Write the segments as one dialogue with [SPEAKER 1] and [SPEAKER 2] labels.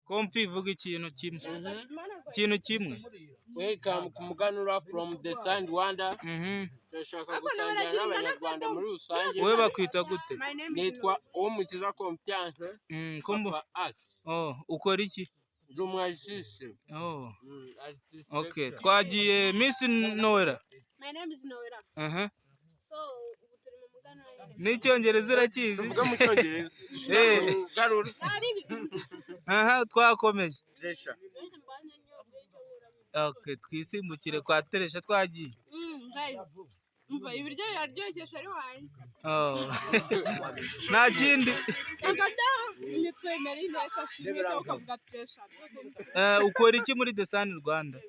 [SPEAKER 1] Komfi ivuga ikintu kimwe. Ikintu kimwe.
[SPEAKER 2] Welcome ku muganura from the Sun Rwanda. Ndashaka gusangira n'abanyarwanda muri rusange.
[SPEAKER 1] Wowe bakwita gute?
[SPEAKER 2] Nitwa Uwomukiza Confiance.
[SPEAKER 1] Kombo. Ukora iki?
[SPEAKER 2] Ndi umwajisi.
[SPEAKER 1] Okay, twagiye Miss Noella.
[SPEAKER 3] My name is Noella. So
[SPEAKER 1] N'icyongereza urakizi?
[SPEAKER 2] Tuvuga mu cyongereza. Garura.
[SPEAKER 1] Twakomeje.
[SPEAKER 2] Tresha.
[SPEAKER 1] Okay, twisimbukire kwa Tresha twagiye.
[SPEAKER 3] Guys. Umva ibiryo biraryoshye shari wanjye.
[SPEAKER 1] Nta kindi.
[SPEAKER 3] Nitwemera ineza shimwe cyo kuvuga Tresha.
[SPEAKER 1] Ukora iki muri The Sun Rwanda?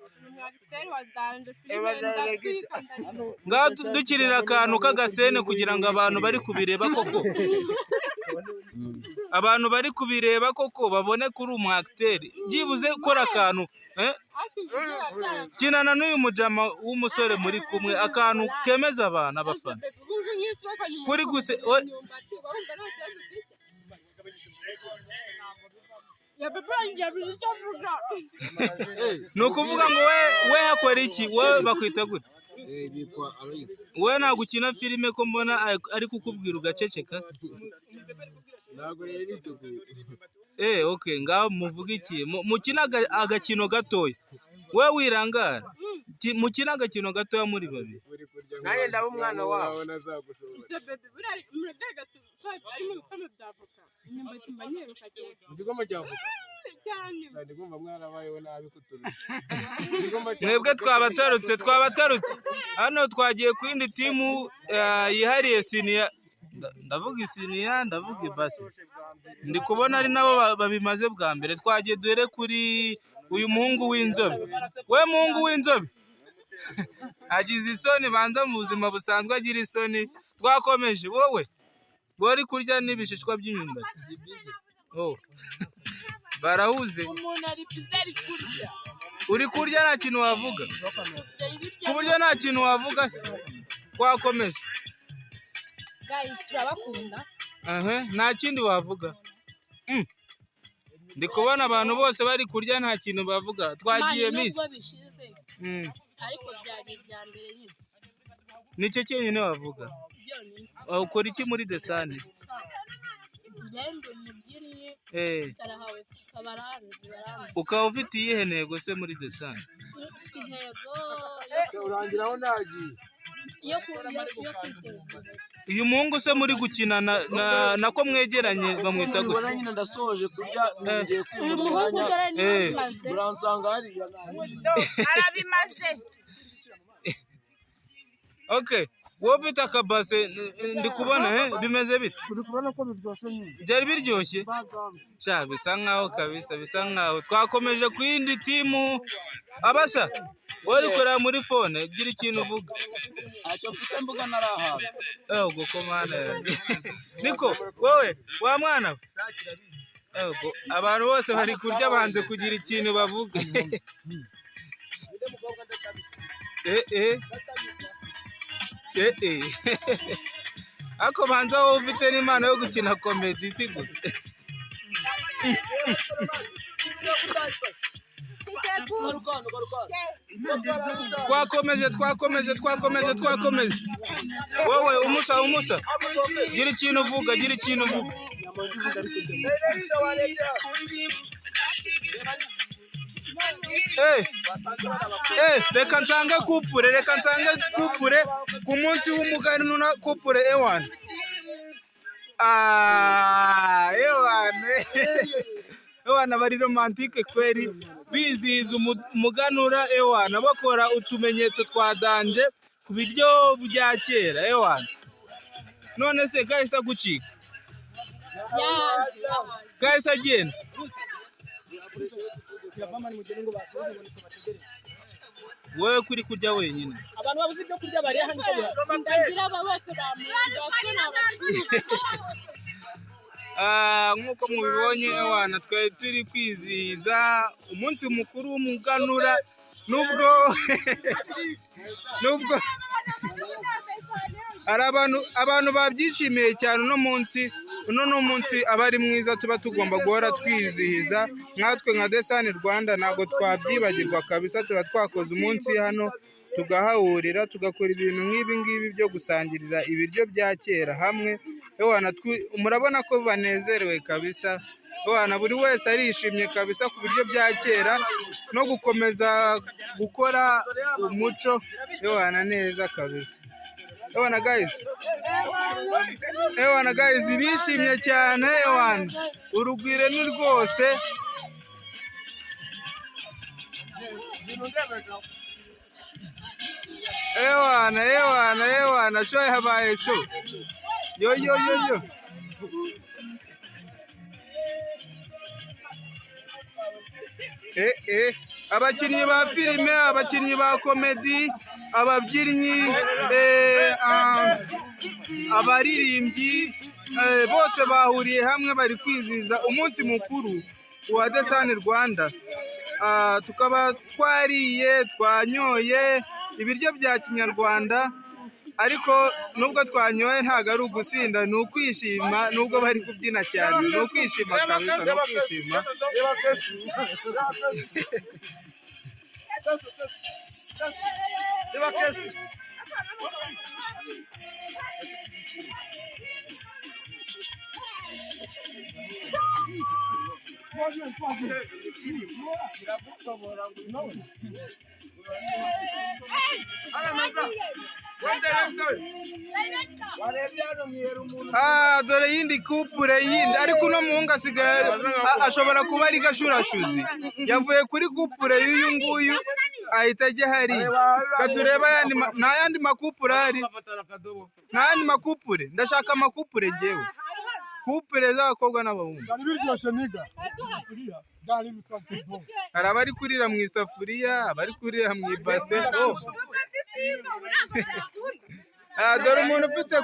[SPEAKER 1] Ngaho dukirira akantu k'agasene kugira ngo abantu bari kubireba koko. Abantu bari kubireba koko babone kuri umwacteur. Byibuze ukora akantu, kinana n'uyu mujama w'umusore muri kumwe akantu kemeza abantu abafana. Kuri guse nukuvuga ngo we hakora iki? Wowe bakwita gute?
[SPEAKER 2] Bitwa Aloys.
[SPEAKER 1] Wowe ntabwo ukina filime ko mbona ari kukubwira ugaceceka.
[SPEAKER 2] Ntabwo rero ituguye.
[SPEAKER 1] Okay, ngaho muvuga iki? Mukina agakino gatoya. Wowe wirangara. Mukina agakino gatoya muri babiri.
[SPEAKER 2] Naye ndaba umwana wawe.
[SPEAKER 1] Mwebwe twabatarutse. Hano twagiye ku yindi timu yihariye senior. Ndavuga isiniya, ndavuga ibasi. Ndi kubona ari nabo babimaze bwa mbere. Twagiye dore kuri uyu muhungu w'inzobe. We muhungu w'inzobe. Agize isoni banza mu buzima busanzwe agira isoni. Twakomeje wowe. Bori kurya n'ibishishwa by'imyumbati. Barahuze.
[SPEAKER 3] Umuntu ari bizari kurya.
[SPEAKER 1] Uri kurya nta kintu wavuga. Ku buryo nta kintu wavuga se. Twakomeje.
[SPEAKER 3] Guys, turabakunda.
[SPEAKER 1] Nta kindi wavuga. Ndi kubona abantu bose bari kurya nta kintu bavuga. Twagiye Miss.
[SPEAKER 3] Ariko byari bya mbere nyine.
[SPEAKER 1] Nicyo cyenyine wavuga. Ukora iki muri The Sun? Ukaba ufite iyihe ntego se muri The Sun?
[SPEAKER 2] Urangiraho nagiye.
[SPEAKER 1] Uyu muhungu se muri gukina nako mwegeranye bamwita gute?
[SPEAKER 2] Ubona nyine ndasoje kurya ngiye kwimuranya. Uransanga hariya.
[SPEAKER 3] Arabimaze.
[SPEAKER 1] Okay, wowe ufite akabase ndi kubona bimeze bite?
[SPEAKER 2] Uri kubona ko biryoshye nyine.
[SPEAKER 1] Byari biryoshye? Sha bisa nkaho kabisa, bisa nkaho. Twakomeje ku yindi timu. Abasa wari korera muri phone gira ikintu uvuga.
[SPEAKER 2] Acyo mfite mbuga narahawe.
[SPEAKER 1] Ubwo komana. Niko wowe wa mwana. Abantu bose bari kurya banze kugira ikintu bavuga. Ako banza wowe ufite n'imana yo gukina comedy si gusa. Twakomeje. Wowe umusa. Gira ikintu uvuga. Reka nsange kupure ku munsi w'umuganura kupure ewan. Ewana bari romantique kweri bizihiza umuganura ewana bakora utumenyetso twa danje ku biryo bya kera ewana. None se kahise gucika? Kahise agenda? Wowe kuri kurya wenyine.
[SPEAKER 2] Abantu babuze ibyo kurya bari hano ko
[SPEAKER 3] ndagira bose bamuze
[SPEAKER 1] nkuko mubibonye ewana twari turi kwizihiza umunsi mukuru w'umuganura nubwo hari abantu babyishimiye cyane uno munsi. Uno ni umunsi aba ari mwiza, tuba tugomba guhora twizihiza. Nkatwe nka The Sun Rwanda ntabwo twabyibagirwa kabisa, tuba twakoze umunsi hano tugahahurira tugakora ibintu nk'ibi ngibi byo gusangirira ibiryo bya kera hamwe. Murabona ko banezerewe kabisa, buri wese arishimye kabisa ku biryo bya kera no gukomeza gukora umuco neza kabisa. Guys, bishimye cyane, urugwiro ni rwose. Show habaye show. Yo. Abakinnyi ba filime, abakinnyi ba komedi, ababyinnyi, abaririmbyi, bose bahuriye hamwe bari kwizihiza umunsi mukuru wa The Sun Rwanda. Tukaba twariye, twanyoye ibiryo bya kinyarwanda, ariko nubwo twanyoye ntabwo ari ugusinda, ni ukwishima. Nubwo bari kubyina cyane, ni ukwishima kabisa, ni ukwishima. Dore yindi kupure yindi, ariko uno muhungu asigaye ashobora kuba ari gashurashuzi, yavuye kuri kupure y'uyu nguyu ahita ajya hariya. Katureba nta yandi makupure ahari, nta yandi makupure. Ndashaka amakupure ngewe, kupure z'abakobwa n'abahungu. Hari abari kurira mu isafuriya, abari kurira mu ibase. Dore umuntu ufite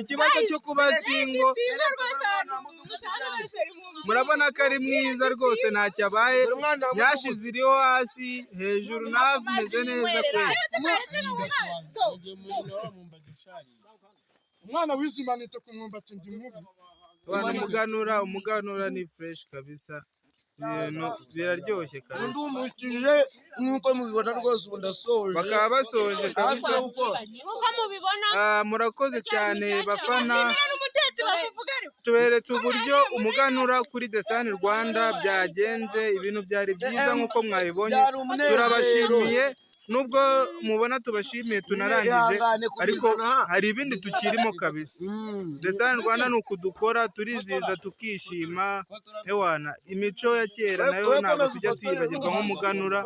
[SPEAKER 1] ikibazo cyo kuba singo, murabona ko ari mwiza rwose, ntacyo abaye, yashize iriho hasi, hejuru naho ameze neza kweli.
[SPEAKER 4] Umwana wizimanitse ku mwumbati ndi mubi.
[SPEAKER 1] Umuganura ni fresh kabisa, ibintu biraryoshye kabisa.
[SPEAKER 4] Ndumukije nuko mubibona rwose, ubu ndasoje.
[SPEAKER 1] Bakaba basoje kabisa. Murakoze cyane bafana, tuberetse uburyo umuganura kuri The Sun Rwanda byagenze. Ibintu byari byiza nk'uko mwabibonye, turabashimiye. Nubwo mubona tubashimiye tunarangije, ariko hari ibindi tukirimo kabisa. The Sun Rwanda ni ukudukora, turizihiza tukishima. Imico ya kera nayo ntabwo tujya tuyibagirwa nk'umuganura.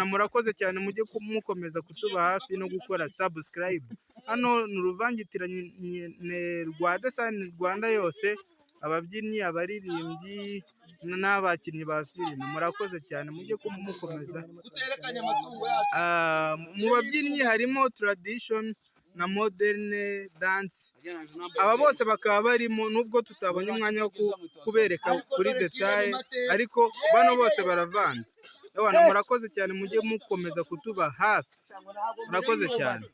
[SPEAKER 1] Murakoze cyane, mujye mukomeza kutuba hafi no gukora subscribe. Hano ni uruvangitirane rwa The Sun Rwanda yose, ababyinnyi, abaririmbyi n'abakinnyi ba filime. Murakoze cyane, mujye mukomeza. Mu babyinnyi harimo tradition na modern dance, aba bose bakaba barimo, nubwo tutabonye umwanya wo kubereka kuri detail, ariko bano bose baravanze. Murakoze cyane, mujye mukomeza kutuba hafi. Murakoze cyane.